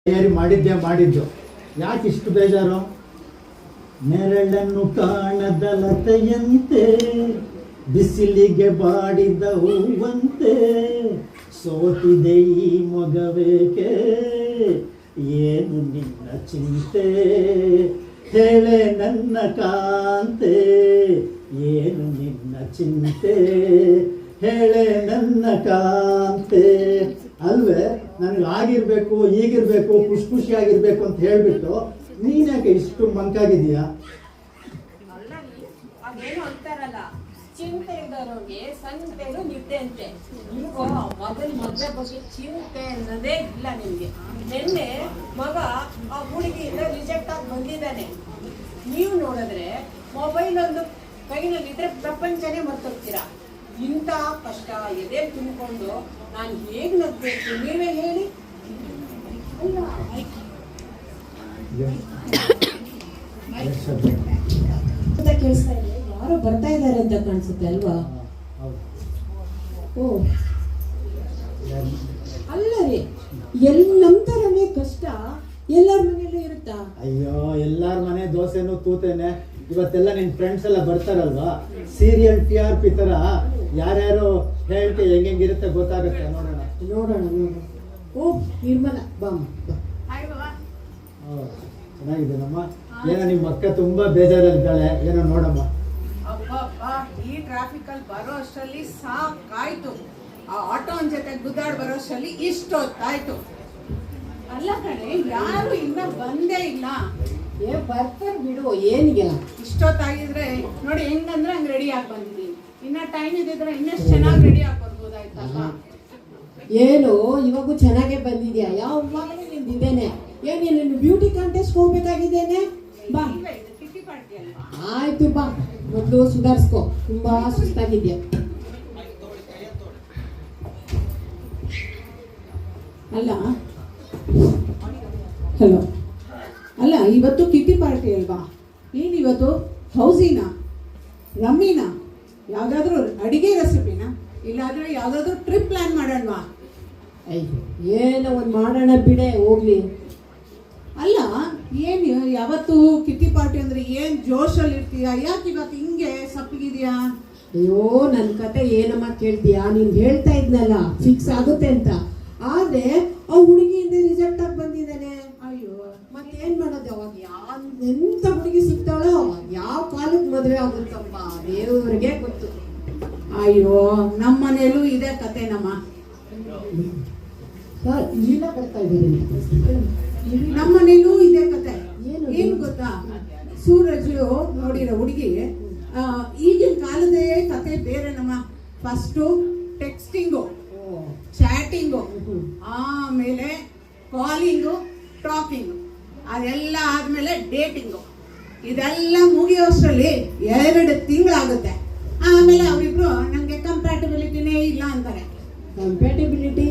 ತಯಾರಿ ಮಾಡಿದ್ದು ಯಾಕೆ ಇಷ್ಟು ಬೇಜಾರು? ನೆರಳನ್ನು ಕಾಣದ ಲತೆಯಂತೆ ಬಿಸಿಲಿಗೆ ಬಾಡಿದ ಹೂವಂತೆ ಸೋತಿದೆ ಈ ಮೊಗವೇಕೆ, ಏನು ನಿನ್ನ ಚಿಂತೆ ಹೇಳೆ ನನ್ನ ಕಾಂತೆ, ಏನು ನಿನ್ನ ಚಿಂತೆ ಹೇಳೆ ನನ್ನ ಕಾಂತೆ. ಅಲ್ವೇ, ನನಗೆ ಆಗಿರ್ಬೇಕು ಈಗಿರ್ಬೇಕು ಖುಷಿಯಾಗಿರ್ಬೇಕು ಅಂತ ಹೇಳ್ಬಿಟ್ಟು ನೀನ್ಯಾಕೆ ಇಷ್ಟು ಮಂಕಾಗಿದೀಯಾ? ಅದೇನು ಅಂತಾರಲ್ಲ, ಚಿಂತೆ ಇದ್ದವ್ರಿಗೆ ಸಂತೆಗೂ ನಿದ್ದೆ ಅಂತೆ. ನೀವು ಮೊದಲು ಮದುವೆ ಬಗ್ಗೆ ಚಿಂತೆ ಅನ್ನೋದೇ ಇಲ್ಲ ನಿಮ್ಗೆ. ನಿನ್ನೆ ಮಗ ಆ ಹುಡುಗಿಯಿಂದ ರಿಜೆಕ್ಟ್ ಆಗಿ ಬಂದಿದ್ದಾನೆ. ನೀವು ನೋಡಿದ್ರೆ ಮೊಬೈಲ್ ಒಂದು ಕೈನಲ್ಲಿದ್ರೆ ಪ್ರಪಂಚನೇ ಮರ್ತೋಗ್ತೀರಾ. ಇಂಥ ಕಷ್ಟ ಎದೆ ತುಂಬಿಕೊಂಡು ನಾನು ಹೇಗೆ ನಗ್ಬೇಕು ನೀವೇ ಹೇಳಿ. ಕೇಳಿಸ್ತಾ ಇದೆ, ಯಾರೋ ಬರ್ತಾ ಇದ್ದಾರೆ ಅಂತ ಕಾಣಿಸುತ್ತೆ ಅಲ್ವಾ? ಓ ಅಲ್ಲ ರೀ, ನಮ್ ತರನೇ ಕಷ್ಟ ಎಲ್ಲರ ಮನೆಯಲ್ಲೂ ಇರುತ್ತಾ? ಅಯ್ಯೋ, ಎಲ್ಲಾರ ಮನೆ ದೋಸೆನೂ ತೂತೇನೆ. ಇವತ್ತೆಲ್ಲ ನಿನ್ ಫ್ರೆಂಡ್ಸ್ ಎಲ್ಲ ಬರ್ತಾರಲ್ವಾ, ಸೀರಿಯಲ್ TRP ತರ ಯಾರ್ಯಾರು ಹೇಳ್ಕೆ ಹೆಂಗಿರುತ್ತೆ ಗೊತ್ತಾಗುತ್ತೆ. ನೋಡೋಣ. ಓ ನಿರ್ಮಲ ಬಾಮ್ಮ. ಚೆನ್ನಾಗಿದ್ದೇನಮ್ಮ. ಏನೋ ನಿಮ್ಮ ಅಕ್ಕ ತುಂಬಾ ಬೇಜಾರಲ್ಲಿದ್ದಾಳೆ, ಏನೋ ನೋಡಮ್ಮ. ಈ ಟ್ರಾಫಿಕ್ ಅಲ್ಲಿ ಬರೋ ಅಷ್ಟರಲ್ಲಿ ಸಾಕಾಯ್ತು. ಆ ಆಟೋ ಜೊತೆ ಗುದ್ದಾಡ್ ಬರೋ ಅಷ್ಟರಲ್ಲಿ ಇಷ್ಟೊತ್ತಾಯ್ತು. ಅಲ್ಲ ಕಣೆ, ಯಾರು ಇನ್ನ ಬಂದೇ ಇಲ್ಲ. ಬರ್ತಾರೆ ಬಿಡು, ಏನಿಗೆ ಇಷ್ಟೊತ್ತಾಗಿದ್ರೆ ನೋಡಿ ಹೆಂಗಂದ್ರೆ ಹಂಗ್ ರೆಡಿ ಆಗಿ ಬಂದಿದ್ದೀನಿ. ಇನ್ನ ಟೈಮ್ ಇದ್ದಿದ್ರೆ ಇನ್ನಷ್ಟು ಚೆನ್ನಾಗಿ ರೆಡಿ ಆಗಿ ಬರ್ಬೋದಾಯ್ತಲ್ಲ. ಏನು ಇವಾಗೂ ಚೆನ್ನಾಗೇ ಬಂದಿದ್ಯಾ? ಯಾವಾಗಲೂ ನಿಂದಿದ್ದೇನೆ. ಏನೇನು ಬ್ಯೂಟಿ ಕಾಂಟೆಸ್ಟ್ ಹೋಗ್ಬೇಕಾಗಿದ್ದೇನೆ. ಬಾ, ಕಿಟ್ಟಿ ಪಾರ್ಟಿ ಅಲ್ವಾ? ಆಯ್ತು ಬಾ, ಮೊದಲು ಸುಧಾರಿಸ್ಕೋ, ತುಂಬಾ ಸುಸ್ತಾಗಿದ್ಯಾ. ಅಲ್ಲ ಹಲೋ, ಅಲ್ಲ ಇವತ್ತು ಕಿಟ್ಟಿ ಪಾರ್ಟಿ ಅಲ್ವಾ? ಏನಿವತ್ತು ಹೌಸಿನಾ, ರಮ್ಮಿನಾ, ಯಾವ್ದಾದ್ರು ಅಡಿಗೆ ರೆಸಿಪಿನಾ, ಇಲ್ಲಾದ್ರೆ ಯಾವ್ದಾದ್ರು ಟ್ರಿಪ್ ಪ್ಲಾನ್ ಮಾಡೋಣವಾ? ಏನೋ ಒಂದು ಮಾಡೋಣ ಬಿಡೆ, ಹೋಗ್ಲಿ. ಅಲ್ಲ ಏನ್ ಯಾವತ್ತು ಕಿಟ್ಟಿ ಪಾರ್ಟಿ ಅಂದ್ರೆ ಏನ್ ಜೋಶಲ್ಲಿ ಇರ್ತೀಯ, ಯಾಕೆ ಇವತ್ತು ಹಿಂಗೆ ಸಪ್ಪಗಿದ್ಯಾ? ಅಯ್ಯೋ, ನನ್ನ ಕತೆ ಏನಮ್ಮ ಕೇಳ್ತೀಯಾ? ನೀನ್ ಹೇಳ್ತಾ ಇದ್ನಲ್ಲ ಫಿಕ್ಸ್ ಆಗುತ್ತೆ ಅಂತ, ಆದ್ರೆ ಆ ಹುಡುಗಿಯಿಂದ ರಿಜೆಕ್ಟ್ ಆಗಿ ಬಂದಿದ್ದಾನೆ. ಅಯ್ಯೋ, ಮತ್ತೇನ್ ಮಾಡೋದು? ಅವಾಗ ಎಂತ ಹುಡುಗಿ ಸಿಗ್ತಾಳೋ, ಯಾವ ಕಾಲಕ್ಕೆ ಮದುವೆ ಆಗುತ್ತಪ್ಪ ದೇವ್ರಿಗೆ ಗೊತ್ತು. ಅಯ್ಯೋ, ನಮ್ಮ ಮನೇಲೂ ಇದೇ ಕತೆನಮ್ಮ. ಇಲ್ಲ ಬರ್ತಾ ಇದ್ದೀನಿ, ನಮ್ಮ ಮನೇಲೂ ಇದೇ ಕತೆ. ಏನ್ ಗೊತ್ತಾ, ಸೂರಜ್ ನೋಡಿರೋ ಹುಡುಗಿ ಈಗಿನ ಕಾಲದೇ ಕತೆ ಬೇರೆ ನಮ್ಮ. ಫಸ್ಟು ಟೆಕ್ಸ್ಟಿಂಗು, ಚಾಟಿಂಗು, ಆಮೇಲೆ ಕಾಲಿಂಗು, ಟಾಕಿಂಗು, ಅದೆಲ್ಲ ಆದ್ಮೇಲೆ ಡೇಟಿಂಗು. ಇದೆಲ್ಲ ಮುಗಿಯೋಷ್ಟರಲ್ಲಿ 2 ತಿಂಗಳಾಗುತ್ತೆ. ಆಮೇಲೆ ಅವರಿಬ್ರು ನಮ್ಗೆ ಕಂಪ್ಯಾಟಿಬಿಲಿಟಿನೇ ಇಲ್ಲ ಅಂತಾರೆ. ಕಂಪ್ಯಾಟಿಬಿಲಿಟಿ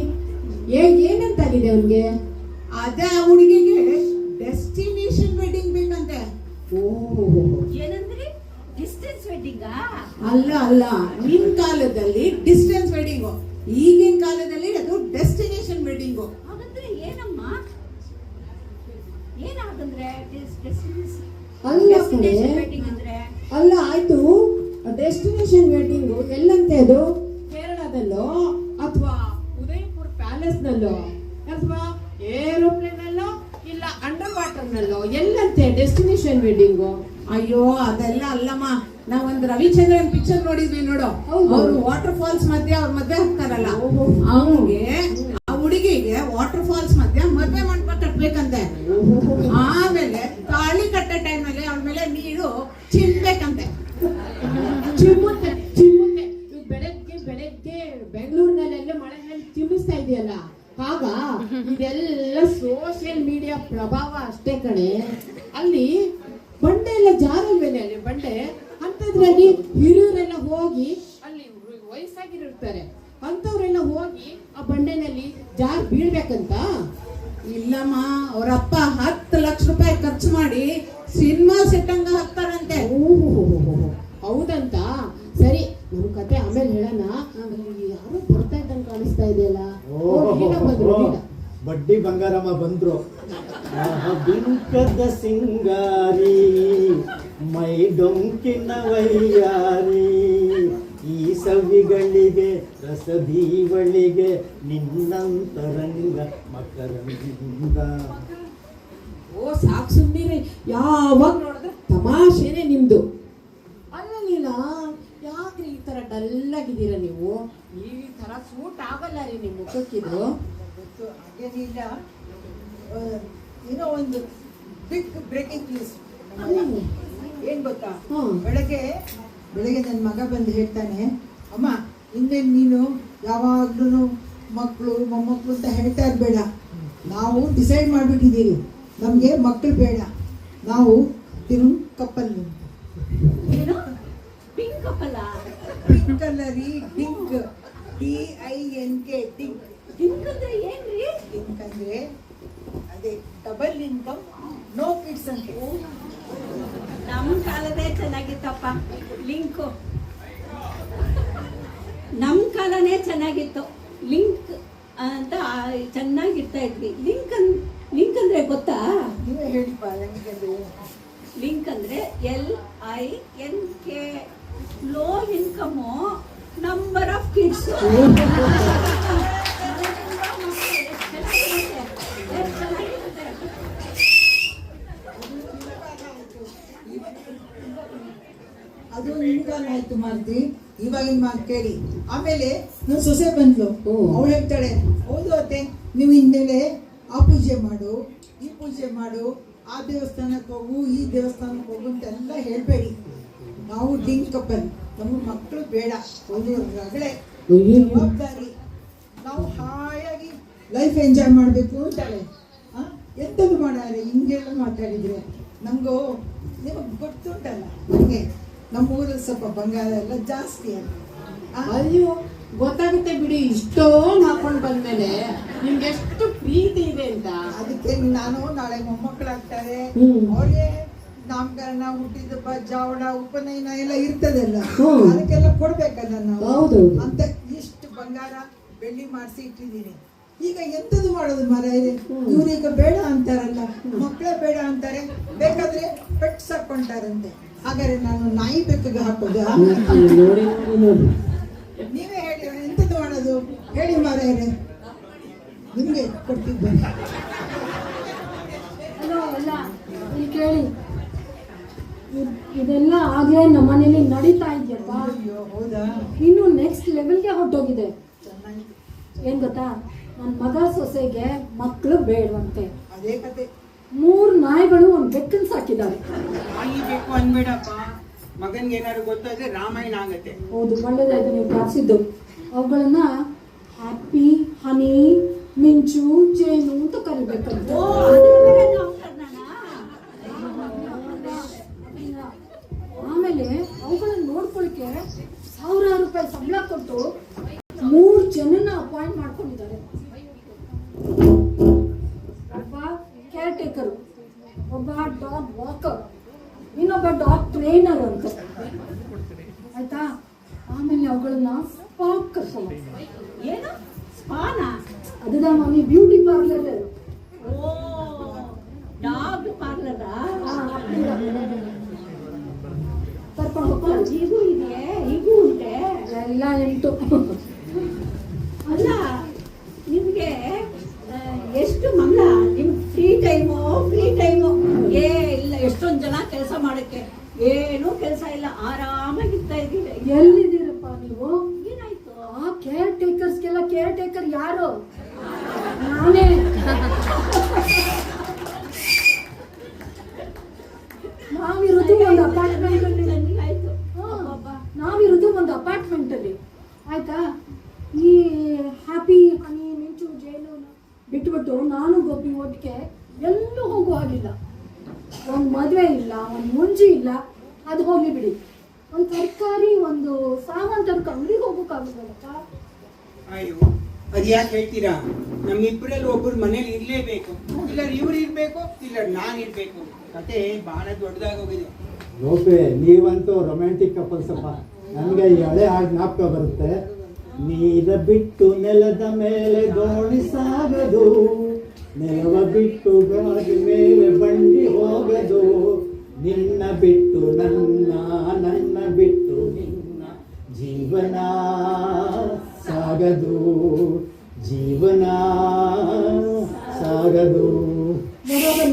ಏನಂತಾಗಿದೆ ಅವನಿಗೆ? ಅದೇ ಆ ಹುಡುಗಿಗೆ ಡೆಸ್ಟಿನೇಷನ್ ವೆಡ್ಡಿಂಗ್ ಬೇಕಂತೆ. ಏನಂದ್ರೆ ಡಿಸ್ಟೆನ್ಸ್ ವೆಡ್ಡಿಂಗ್? ಅಲ್ಲ, ನಿನ್ ಕಾಲದಲ್ಲಿ ಡಿಸ್ಟೆನ್ಸ್ ವೆಡ್ಡಿಂಗು, ಈಗಿನ ಕಾಲದಲ್ಲಿ ಅದು ಡೆಸ್ಟಿನೇಷನ್ ವೆಡ್ಡಿಂಗು. ಹಾಗಂದ್ರೆ ಏನಮ್ಮ? ಏನಾಗಂದ್ರೆ ಡೆಸ್ಟಿನೇಷನ್ ವೆಡ್ಡಿಂಗ್ ಅಂದ್ರೆ? ಅಲ್ಲ, ಆಯ್ತು, ಡೆಸ್ಟಿನೇಷನ್ ವೆಡ್ಡಿಂಗು ಎಲ್ಲಂತೆ ಅದು? ಕೇರಳದಲ್ಲೋ ಅಥವಾ ಉದಯಪುರ ಪ್ಯಾಲೇಸ್ ನಲ್ಲೋ ಅಥವಾ ಏರೋಪ್ಲೇನ್ ಅಲ್ಲೋ ಇಲ್ಲ ಅಂಡರ್ ವಾಟರ್ ನಲ್ಲೋ? ಎಲ್ಲಂತೆ ಡೆಸ್ಟಿನೇಷನ್ ವೆಡ್ಡಿಂಗು? ಅಯ್ಯೋ, ಅದೆಲ್ಲ ಅಲ್ಲಮ್ಮ. ನಾವೊಂದು ರವಿಚಂದ್ರನ್ ಪಿಕ್ಚರ್ ನೋಡಿದ್ವಿ ನೋಡು. ಅವ್ರು ವಾಟರ್ ಫಾಲ್ಸ್ ಮಧ್ಯೆ ಅವ್ರ ಮದ್ವೆ ಹಾಕ್ತಾರಲ್ಲ, ಅವ್ನಿಗೆ ಆ ಹುಡುಗಿಗೆ ವಾಟರ್ ಫಾಲ್ಸ್ ಮಧ್ಯೆ ಮದ್ವೆ ಮಂಟಪ ಕಟ್ಬೇಕಂತೆ. ಆಮೇಲೆ ತಾಳಿ ಕಟ್ಟೋ ಟೈಮಲ್ಲಿ ಅವ್ರ ಮೇಲೆ ನೀರು ಚಿಮ್ಬೇಕಂತೆ. ಚಿಮ್ಮುತ್ತೆ. ಬೆಳಗ್ಗೆ ಬೆಂಗಳೂರಿನಲ್ಲೆಲ್ಲ ಮಳೆ ಚಿಮ್ಮಿಸ್ತಾ ಇದೆಯಲ್ಲ, ಆಗ ಇದೆಲ್ಲ ಸೋಷಿಯಲ್ ಮೀಡಿಯಾ ಪ್ರಭಾವ ಅಷ್ಟೇ ಕಣೆ. ಅಲ್ಲಿ ಬಂಡೆ ಎಲ್ಲ ಜಾರಲ್ವೇನೆ, ಅಲ್ಲಿ ಬಂಡೆ ಅಂತದ್ರಲ್ಲಿ ಹಿರಿಯರೆಲ್ಲ ಹೋಗಿ, ಅಲ್ಲಿ ವಯಸ್ಸಾಗಿರ್ತಾರೆ ಅಂತವ್ರೆಲ್ಲ ಹೋಗಿ ಆ ಬಂಡೆನಲ್ಲಿ ಜಾರ್ ಬೀಳ್ಬೇಕಂತ. ಇಲ್ಲಮ್ಮ, ಅವರಪ್ಪ 10 ಲಕ್ಷ ರೂಪಾಯಿ ಖರ್ಚು ಮಾಡಿ ಸಿನಿಮಾ ಸೆಟ್ಟಂಗ ಹಾಕ್ತಾರಂತೆ. ಹೌದಂತ? ಸರಿ, ನಮ್ ಕತೆ ಆಮೇಲೆ ಹೇಳೋಣ. ಯಾರು ಬರ್ತಾ ಇದ್ದಂಗೆ ಕಾಣಿಸ್ತಾ ಇದೆಯಲ್ಲ. ಬಡ್ಡಿ ಬಂಗಾರಮ್ಮ ಬಂದ್ರು. ಬಿಂಕದ ಸಿಂಗಾರಿ ಮೈ ಡೊಂಕಿನ ವೈಯಾರಿ, ಈ ಸವಿಗಳಿಗೆ ರಸದೀವಳಿಗೆ ನಿನ್ನಂತರಂಗ ಮಕರಂದ. ಓ ಸಾಕು ಸುಮ್ಮನೆ, ಯಾವಾಗ ನೋಡಿದ್ರೆ ತಮಾಷೆನೆ ನಿಮ್ದು. ಅಲ್ಲ ನೀಲ, ಯಾಕ್ರಿ ಈ ತರ ಡಲ್ ಆಗಿದ್ದೀರಾ ನೀವು? ಈ ತರ ಸೂಟ್ ಆಗಲ್ಲ ರೀ ನಿಮ್ಮ ಮುಖಕ್ಕಿದು. ಹಾಗೇನಿಲ್ಲ, ಏನೋ ಒಂದು ಬಿಗ್ ಬ್ರೇಕಿಂಗ್ ನ್ಯೂಸ್. ಏನ್ ಗೊತ್ತಾ, ಬೆಳಗ್ಗೆ ನನ್ನ ಮಗ ಬಂದು ಹೇಳ್ತಾನೆ, ಅಮ್ಮ ಇನ್ನೇನು ನೀನು ಯಾವಾಗ್ಲೂ ಮಕ್ಕಳು ಮೊಮ್ಮಕ್ಕಳು ಅಂತ ಹೇಳ್ತಾ ಇರಬೇಡ, ನಾವು ಡಿಸೈಡ್ ಮಾಡಿಬಿಟ್ಟಿದ್ದೀವಿ, ನಮಗೆ ಮಕ್ಕಳು ಬೇಡ, ನಾವು ತಿರು ಕಪ್ಪಲ್. ಏನು ಪಿಂಕ್ ಕಪ್ಪಲ್ಲ? ಪಿಂಕ್ ಅಲ್ಲ ರೀ, ಡಿಂಕ್, DINK, ಡಿಂಕ್. ಪಿಂಕ್ ಅಂದ್ರೆ ಏನ್ರಿ? ಡಿಂಕ್ ಅಂದ್ರೆ ಅದೇ ಡಬಲ್ ಇನ್ಕಮ್, ನೋ ಕಿಡ್ಸ್ ಅಂತ. ನಮ್ಮ ಕಾಲದೇ ಚೆನ್ನಾಗಿತ್ತಪ್ಪ ಲಿಂಕು. ನಮ್ಮ ಕಾಲನೇ ಚೆನ್ನಾಗಿತ್ತು. ಲಿಂಕ್ ಅಂತ ಚೆನ್ನಾಗಿರ್ತಾ ಇದ್ವಿ. ಲಿಂಕ್ ಅಂದ್ರೆ ಗೊತ್ತಾ? ನೀವೇ ಹೇಳಿಪ್ಪ ಹೆಂಗಿದೆ. ಲಿಂಕ್ ಅಂದ್ರೆ LINK, low income, number of kids. ಅದು ನಿಮ್ಗಾಲ ಆಯ್ತು ಮಾರ್ತಿ, ಇವಾಗಿನ ಮಾತು ಕೇಳಿ. ಆಮೇಲೆ ನನ್ನ ಸೊಸೆ ಬಂದ್ಲು, ಅವಳು ಹೇಳ್ತಾಳೆ, ಹೌದು ಅತ್ತೆ, ನೀವು ಇನ್ಮೇಲೆ ಆ ಪೂಜೆ ಮಾಡು, ಈ ಪೂಜೆ ಮಾಡು, ಆ ದೇವಸ್ಥಾನಕ್ಕೆ ಹೋಗು, ಈ ದೇವಸ್ಥಾನಕ್ಕೆ ಹೋಗು ಅಂತೆಲ್ಲ ಹೇಳ್ಬೇಡಿ, ನಾವು ಡಿಂಕ್ ಕಪ್ಪಲ್, ನಮಗೆ ಮಕ್ಕಳು ಬೇಡ, ಓದೋರ್ಗಾಗಲೇ ಜವಾಬ್ದಾರಿ, ನಾವು ಹಾಯಾಗಿ ಲೈಫ್ ಎಂಜಾಯ್ ಮಾಡಬೇಕು ಅಂತಾಳೆ. ಎಂಥದ್ದು ಮಾಡಾರೆ ಹಿಂಗೆಲ್ಲ ಮಾತಾಡಿದ್ರೆ ನಮಗೂ. ನಿಮಗೆ ಗೊತ್ತುಂಟಲ್ಲ ನನಗೆ ನಮ್ಮೂರಲ್ಲಿ ಸ್ವಲ್ಪ ಬಂಗಾರ ಎಲ್ಲ ಜಾಸ್ತಿ ಅಲ್ಲ. ಅಯ್ಯೋ ಗೊತ್ತಾಗುತ್ತೆ ಬಿಡಿ, ಇಷ್ಟೊಂದು ಹಾಕೊಂಡು ಬಂದ್ಮೇಲೆ ನಿಮ್ಗೆ ಎಷ್ಟು ಪ್ರೀತಿ ಇದೆ ಅಂತ. ಅದಕ್ಕೆ ನಾನು ನಾಳೆ ಮೊಮ್ಮಕ್ಕಳಾಗ್ತಾರೆ, ಅವ್ರಿಗೆ ನಾಮಕರಣ, ಹುಟ್ಟಿದಬ್ಬ, ಜಾವಳ, ಉಪನಯನ ಎಲ್ಲ ಇರ್ತದಲ್ಲ, ಅದಕ್ಕೆಲ್ಲ ಕೊಡ್ಬೇಕಲ್ಲ ನಾವು. ಅಂತ ಇಷ್ಟು ಬಂಗಾರ ಬೆಳ್ಳಿ ಮಾಡಿಸಿ ಇಟ್ಟಿದ್ದೀನಿ. ಈಗ ಎಂಥದ್ದು ಮಾಡೋದು ಮಾರಾಯರೆ, ಇವ್ರೀಗ ಬೇಡ ಅಂತಾರಲ್ಲ, ಮಕ್ಕಳೇ ಬೇಡ ಅಂತಾರೆ, ಬೇಕಾದ್ರೆ ಪೆಟ್ಸ್ ಹಾಕೊಂತಾರಂತೆ. ಹಾಗಾದ್ರೆ ನಾನು ನಾಯಿ ಬೆಕ್ಕಿಗೆ ಹಾಕೋದು? ನೀವೇ ಹೇಳಿ, ಎಂಥದ್ದು ಮಾಡೋದು ಹೇಳಿ ಮಾರಾಯರೆ, ನಿಮ್ಗೆ ಕೊಡ್ತಿದ್ದೆ. ಅಲೋ ಅಲ್ಲ, ಇಲ್ಲಿ ಕೇಳಿ, ಇದೆಲ್ಲ ಆಗ್ಲೇ ನಮ್ಮನೇಲಿ ನಡೀತಾ ಇದೆಯಪ್ಪ. ಅಯ್ಯೋ ಹೌದಾ? ಇನ್ನು ನೆಕ್ಸ್ಟ್ ಲೆವೆಲ್ಗೆ ಹೊರಟೋಗಿದೆ. ಚೆನ್ನಾಗಿ. ಏನ್ ಗೊತ್ತಾ, ನನ್ನ ಮಗ ಸೊಸೆಗೆ ಮಕ್ಕಳು ಬೇಡವಂತೆ. ಅದೇ ಕತೆ. 3 ನಾಯಿಗಳು ಒಂದು ಬೆಕ್ಕನ್ ಸಾಕಿದ್ದಾರೆ. ನಾಯಿ ಬೇಕು ಅನ್ಬೇಡಪ್ಪ, ಮಗನ್ಗೆ ಏನಾದ್ರು ಗೊತ್ತಾದ್ರೆ ರಾಮಾಯಣ ಆಗತ್ತೆ. ಹೌದು, ಒಳ್ಳೇದಾಯ್ತು ನೀವು ಕಾಸಿದ್ದು. ಅವುಗಳನ್ನ ಹ್ಯಾಪಿ, ಹನಿ, ಮಿಂಚು, ಜೇನು ಅಂತ ಕರಿಬೇಕಂತ. ಆಮೇಲೆ ಅವುಗಳನ್ನ ನೋಡ್ಕೊಳಕ್ಕೆ 1000 ರೂಪಾಯಿ ಸಂಬಳ ಕೊಟ್ಟು 3 ಜನನ ಅಪಾಯಿಂಟ್ ಮಾಡ್ಕೊಂಡಿದ್ದಾರೆ. ಒಬ್ಬ ಕೇರ್ ಟೇಕರ್, ಒಬ್ಬ ಡಾಗ್ ವಾಕರ್, ಇನ್ನೊಬ್ಬ ಡಾಗ್ ಟ್ರೈನರ್ ಅಂತ, ಆಯ್ತಾ? ಆಮೇಲೆ ಅವುಗಳನ್ನ ಸ್ಪಾಕ್ ಕರ್ಕೊಂಡು, ಏನು ಸ್ಪಾನ? ಅದದ ಮಮ್ಮಿ ಬ್ಯೂಟಿ ಪಾರ್ಲರ್. ಓ, ಡಾಗ್ ಪಾರ್ಲರ? ಕರ್ಕೊಂಡು ಹೋಗ್ತಾರೆ. ಹೀಗೂ ಇದೆ, ಹೀಗೂ ಉಂಟೆ, ಎಲ್ಲ ಎಂಟು. ಅಲ್ಲ ನಿಮ್ಗೆ ಎಷ್ಟು ಮಂಗಳ, ನಿಮ್ ಫ್ರೀ ಟೈಮು ಏ ಇಲ್ಲ. ಎಷ್ಟೊಂದು ಜನ ಕೆಲಸ ಮಾಡಕ್ಕೆ ಏನೂ ಕೆಲಸ ಇಲ್ಲ, ಆರಾಮಾಗಿರ್ತಾ ಇದ್ದೀವಿ. ಎಲ್ಲಿದ್ದೀರಪ್ಪ ನೀವು? ಏನಾಯ್ತು? ಆ ಕೇರ್ ಟೇಕರ್ಸ್ಗೆಲ್ಲ ಕೇರ್ ಟೇಕರ್ ಯಾರು? ನಾನೇ. ನಾವಿರೋದು ಒಂದು ಅಪಾರ್ಟ್ಮೆಂಟ್ ಅಲ್ಲಿ. ಆಯ್ತು. ನಾವಿರೋದು ಒಂದು ಅಪಾರ್ಟ್ಮೆಂಟ್ ಅಲ್ಲಿ, ಆಯ್ತಾ? ಈ ಹ್ಯಾಪಿ, ಹನಿ, ಮಿಂಚು, ಜೇನು ಬಿಟ್ಬಿಟ್ಟು ನಾನು ಗೋಪಿ ಒಟ್ಟಿಗೆ ಎಲ್ಲೂ ಹೋಗುವ ಹಾಗಿಲ್ಲ. ಒಂದು ಮದುವೆ ಇಲ್ಲ, ಒಂದು ಮುಂಜಿ ಇಲ್ಲ, ಅದು ಹೋಗ್ಲಿ ಬಿಡಿ. ಒಂದು ತರಕಾರಿ, ಒಂದು ಸಾಮಾನು ತರಕ ಅಂಗಡಿಗೆ ಹೋಗೋಕ್ಕಾಗಬೇಕಪ್ಪ. ಅಯ್ಯೋ, ಅದ್ ಯಾಕೆ ಹೇಳ್ತೀರಾ? ನಮ್ಮಿಬ್ಬರಲ್ಲಿ ಒಬ್ಬರು ಮನೇಲಿ ಇರ್ಲೇಬೇಕು, ಇಲ್ಲ ಇವ್ರು ಇರ್ಬೇಕು, ಇಲ್ಲ ನಾನು ಇರ್ಬೇಕು. ಕತೆ ಬಹಳ ದೊಡ್ಡದಾಗೋಗಿದೆ. ಲೋಪೆ, ನೀವಂತೂ ರೊಮ್ಯಾಂಟಿಕ್ ಕಪಲ್ಸಪ್ಪ. ನನಗೆ ಈ ಹಳೆ ಹಾಡು ಜ್ಞಾಪಕ ಬರುತ್ತೆ. ನೀರ ಬಿಟ್ಟು ನೆಲದ ಮೇಲೆ ದೋಣಿ ಸಾಗದು, ನೆಲವ ಬಿಟ್ಟು ಗಾಡಿ ಮೇಲೆ ಬಂಡಿ ಹೋಗದು, ನಿನ್ನ ಬಿಟ್ಟು ನನ್ನ, ನನ್ನ ಬಿಟ್ಟು ನಿನ್ನ, ಜೀವನ ಸಾಗದು, ಜೀವನ ಸಾಗದು.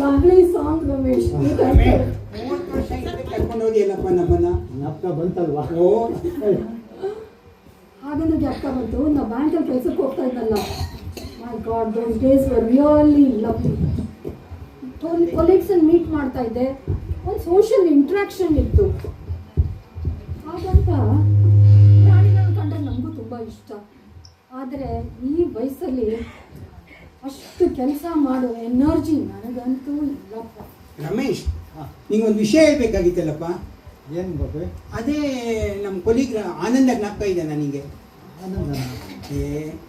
Lovely song Ramesh. ರಮೇಶ್, 30 ವರ್ಷ ಹಿಂದೆ ಕರ್ಕೊಂಡು ಹೋದಿಯಲ್ಲಪ್ಪ ನಮ್ಮನ್ನ. ಜ್ಞಾಪಕ ಬಂತಲ್ವಾ? ಓ ಹಾಗಂದ್ರೆ ಜ್ಞಾಪಕ ಬಂತು, ನಾವು ಬ್ಯಾಂಕಲ್ಲಿ ಕೆಲಸಕ್ಕೆ ಹೋಗ್ತಾ ಇದ್ದಲ್ಲ, my god those days were really lovely. ಕೊಲೀಗ್ಸನ್ನು ಮೀಟ್ ಮಾಡ್ತಾ ಇದ್ದೆ, ಒಂದು ಸೋಷಿಯಲ್ ಇಂಟ್ರಾಕ್ಷನ್ ಇತ್ತು. ಹಾಗಂತ ಪ್ರಾಣಿಗಳನ್ನ ಕಂಡ್ರೆ ನಮಗೂ ತುಂಬ ಇಷ್ಟ. ಆದರೆ ಈ ವಯಸ್ಸಲ್ಲಿ ಅಷ್ಟು ಕೆಲಸ ಮಾಡೋ ಎನರ್ಜಿ ನನಗಂತೂ ಇಲ್ಲಪ್ಪ. ರಮೇಶ್, ನಿಂಗೊಂದು ವಿಷಯ ಹೇಳ್ಬೇಕಾಗಿತ್ತಲ್ಲಪ್ಪ. ಏನು ಬಾಬು? ಅದೇ ನಮ್ಮ ಕೊಲೀಗ್ ಆನಂದ ಜ್ಞಾಪಕ ಇದೆ ನನಗೆ. ಆನಂದ?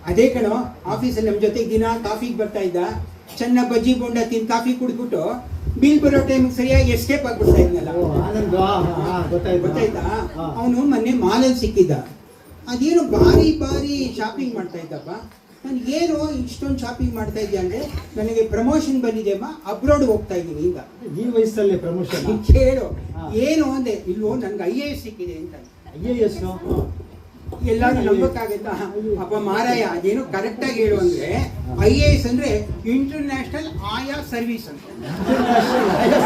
ಅದೇ ಕಣೋ, ಆಫೀಸಲ್ಲಿ ನಮ್ಮ ಜೊತೆಗೆ ದಿನ ಕಾಫಿಗೆ ಬರ್ತಾ ಇದ್ದ, ಚೆನ್ನಾಗಿ ಬಜ್ಜಿ ಬೋಂಡ ತಿಂದು ಕಾಫಿ ಕುಡಿದ್ಬಿಟ್ಟು ಬಿಲ್ ಬರೋ ಟೈಮಿಗೆ ಸರಿಯಾಗಿ ಎಸ್ಕೇಪ್ ಆಗ್ಬಿಡ್ತಾ ಇದ್ನಲ್ಲ. ಓ, ಆನಂದ, ಗೊತ್ತಾಯ್ತಾ? ಅವನು ಮೊನ್ನೆ ಮಾಲಲ್ಲಿ ಸಿಕ್ಕಿದ್ದ. ಅದೇನು ಭಾರಿ ಭಾರಿ ಶಾಪಿಂಗ್ ಮಾಡ್ತಾ ಇದ್ದಪ್ಪ. ನನಗೇನು ಇಷ್ಟೊಂದು ಶಾಪಿಂಗ್ ಮಾಡ್ತಾ ಇದ್ದೆ ಅಂದರೆ, ನನಗೆ ಪ್ರಮೋಷನ್ ಬಂದಿದೆ ಅಮ್ಮ, ಅಬ್ರಾಡ್ ಹೋಗ್ತಾ ಇದ್ದೀನಿ ಈಗ. ಈ ವಯಸ್ಸಲ್ಲಿ ಪ್ರಮೋಷನ್? ಕೇಳು, ಏನು ಅಂದೆ, ಇಲ್ವೋ ನನಗೆ IAS ಸಿಕ್ಕಿದೆ ಅಂತ. IAS? ಎಲ್ಲಾದ್ರೂ ನಂಬಕ್ಕಾಗತ್ತಾ? ಅಪ್ಪ ಮಾರಾಯ, ಅದೇನು ಕರೆಕ್ಟಾಗಿ ಹೇಳು ಅಂದರೆ, IAS ಅಂದರೆ ಇಂಟರ್ನ್ಯಾಷನಲ್ ಆಯಾ ಸರ್ವಿಸ್ ಅಂತ.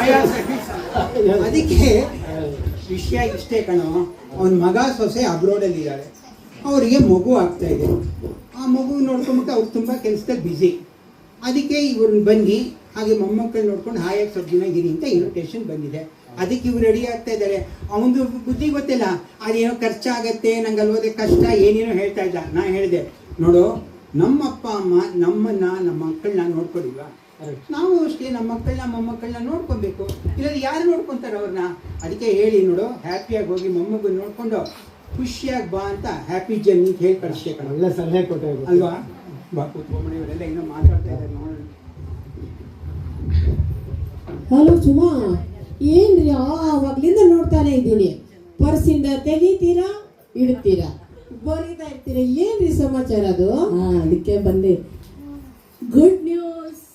ಆಯಾ ಸರ್ವಿಸ್ ಅಂತ. ಅದಕ್ಕೆ ವಿಷಯ ಇಷ್ಟೇ ಕಣೋ, ಅವನ ಮಗ ಸೊಸೆ ಅಬ್ರೋಡಲ್ಲಿದ್ದಾರೆ, ಅವರಿಗೆ ಮಗು ಆಗ್ತಾ ಇದೆ. ಆ ಮಗು ನೋಡ್ಕೊಂಬಿಟ್ಟು ಅವ್ರು ತುಂಬ ಕೆಲಸದಲ್ಲಿ ಬ್ಯುಸಿ. ಅದಕ್ಕೆ ಇವ್ರನ್ನ ಬನ್ನಿ, ಹಾಗೆ ಮೊಮ್ಮಕ್ಕಳು ನೋಡ್ಕೊಂಡು ಹಾಯಾಗಿ ಸ್ವಲ್ಪ ದಿನ ಇರಿ ಅಂತ ಇನ್ವಿಟೇಷನ್ ಬಂದಿದೆ. ಅದಕ್ಕೆ ಇವ್ರು ರೆಡಿ ಆಗ್ತಾ ಇದ್ದಾರೆ. ಅವನದು ಬುದ್ಧಿ ಗೊತ್ತಿಲ್ಲ, ಅದೇನೋ ಖರ್ಚಾಗತ್ತೆ, ನಂಗೆ ಅಲ್ಲಿ ಹೋದ್ರೆ ಕಷ್ಟ, ಏನೇನೋ ಹೇಳ್ತಾ ಇದ್ದ. ನಾ ಹೇಳಿದೆ, ನೋಡು, ನಮ್ಮ ಅಪ್ಪ ಅಮ್ಮ ನಮ್ಮನ್ನ, ನಮ್ಮ ಮಕ್ಕಳನ್ನ ನೋಡ್ಕೊಡಿಲ್ವಾ? ನಾವು ಅಷ್ಟೇ ನಮ್ಮ ಮಕ್ಕಳನ್ನ ಮೊಮ್ಮಕ್ಕಳನ್ನ ನೋಡ್ಕೊಬೇಕು. ಇಲ್ಲಾಂದ್ರೆ ಯಾರು ನೋಡ್ಕೊತಾರೆ ಅವ್ರನ್ನ? ಅದಕ್ಕೆ ಹೇಳಿ ನೋಡು, ಹ್ಯಾಪಿಯಾಗಿ ಹೋಗಿ ಮೊಮ್ಮಗನ್ನ ನೋಡ್ಕೊಂಡು ಖುಷಿಯಾಗಿ ಬಾ ಅಂತ ಹ್ಯಾಪಿ ಜರ್ನಿ ಅಂತ ಹೇಳಿ ಕಳಿಸ್ತೆ ಕಣ. ಒಳ್ಳೆ ಸಲಹೆ ಕೊಟ್ಟೆ ಅಲ್ವಾ? ಬಾ ಕೂತ್ಕೊಂಡ್ಬಿಡಿ, ಇವರೆಲ್ಲ ಇನ್ನೂ ಮಾತಾಡ್ತಾ ಇದ್ದಾರೆ ನೋಡೋಣ. ಹಲೋ ಸುಮಾ, ಏನ್ರಿ ಆವಾಗ್ಲಿಂದ ನೋಡ್ತಾನೆ ಇದ್ದೀನಿ. ಪರ್ಸಿಂದ ತೆಗಿತೀರಾ, ಇಡ್ತೀರಾ, ಬರೀತಾ ಇರ್ತೀರಾ, ಏನ್ರಿ ಸಮಾಚಾರ ಅದು? ಅದಕ್ಕೆ ಬಂದೆ. Good news.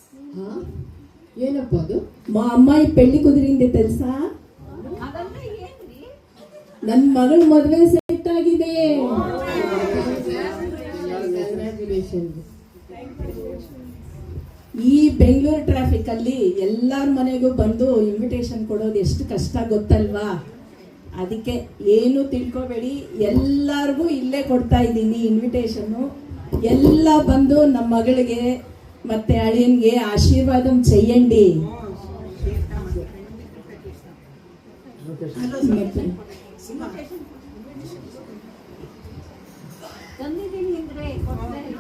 ಏನಪ್ಪ ಅದು? ಅಮ್ಮಾಯಿ ಪೆళ్లి ಕುದುರಿಂದೆ తెలుసా? ಅದೆಲ್ಲ ಏನ್ರಿ? ನನ್ನ ಮಗಳ ಮದುವೆ ಸೆಟ್ ಆಗಿದೆ. ಈ ಬೆಂಗಳೂರು ಟ್ರಾಫಿಕ್ ಅಲ್ಲಿ ಎಲ್ಲರ ಮನೆಗೂ ಬಂದು ಇನ್ವಿಟೇಷನ್ ಕೊಡೋದು ಎಷ್ಟು ಕಷ್ಟ ಗೊತ್ತಲ್ವಾ? ಅದಕ್ಕೆ ಏನು ತಿಳ್ಕೊಬೇಡಿ, ಎಲ್ಲರಿಗೂ ಇಲ್ಲೇ ಕೊಡ್ತಾ ಇದ್ದೀನಿ ಇನ್ವಿಟೇಷನ್ನು. ಎಲ್ಲ ಬಂದು ನಮ್ಮ ಮಗಳಿಗೆ ಮತ್ತೆ ಅಳಿಯನ್ಗೆ ಆಶೀರ್ವಾದం చెయ్యండి. ತಂದಿದ್ದೀನಿ ಅಂದ್ರೆ ಕೊಡ್ತಾ ಇಲ್ಲ.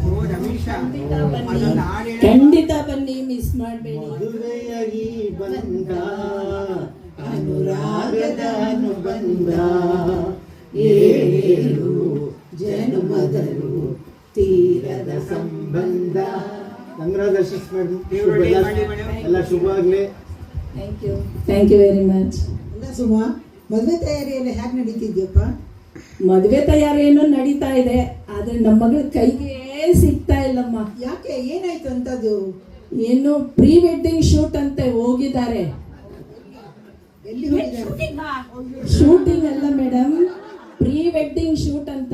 ಓ ರಮೇಶ, ಅದೊಂದು ಹಾಡು ಹೇಳು. ಖಂಡಿತ ಬನ್ನಿ, ಮಿಸ್ ಮಾಡಬೇಡಿ. ಮದುವೆಯಾಗಿ ಬಂದ ಅನುರಾಗದ ಅನುಬಂಧ, ಏಳು ಜನ್ಮದಲು ತೀರದ ಸಂಬಂಧ. ಕಂಗ್ರಾಚುಲೇಷನ್ಸ್ ಮೇಡಮ್, ಎಲ್ಲ ಶುಭವಾಗಲಿ. Thank you very much. ಅಲ್ಲ ಸುಮಾ, ಮದುವೆ ತಯಾರಿ ಎಲ್ಲ ಹೇಗೆ ನಡೀತಿದ್ಯಪ್ಪ? ಮದುವೆ ತಯಾರಿ ಏನೋ ನಡೀತಾ ಇದೆ, ಆದ್ರೆ ನಮ್ಮ ಮಗಳ ಕೈಗೆ ಸಿಗ್ತಾ ಇಲ್ಲಮ್ಮ. ಯಾಕೆ, ಏನಾಯ್ತು ಅಂತದ್ದು? ಏನು ಪ್ರೀ ವೆಡ್ಡಿಂಗ್ ಶೂಟ್ ಅಂತೆ ಹೋಗಿದ್ದಾರೆ. ಎಲ್ಲಿ ಹೋಗಿದ್ದಾರೆ? ಶೂಟಿಂಗ್ ಅಲ್ಲ ಮೇಡಮ್, ಪ್ರೀ ವೆಡ್ಡಿಂಗ್ ಶೂಟ್ ಅಂತ.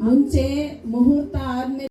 ಮುಂಚೆ ಮುಹೂರ್ತ ಆದ್ಮೇಲೆ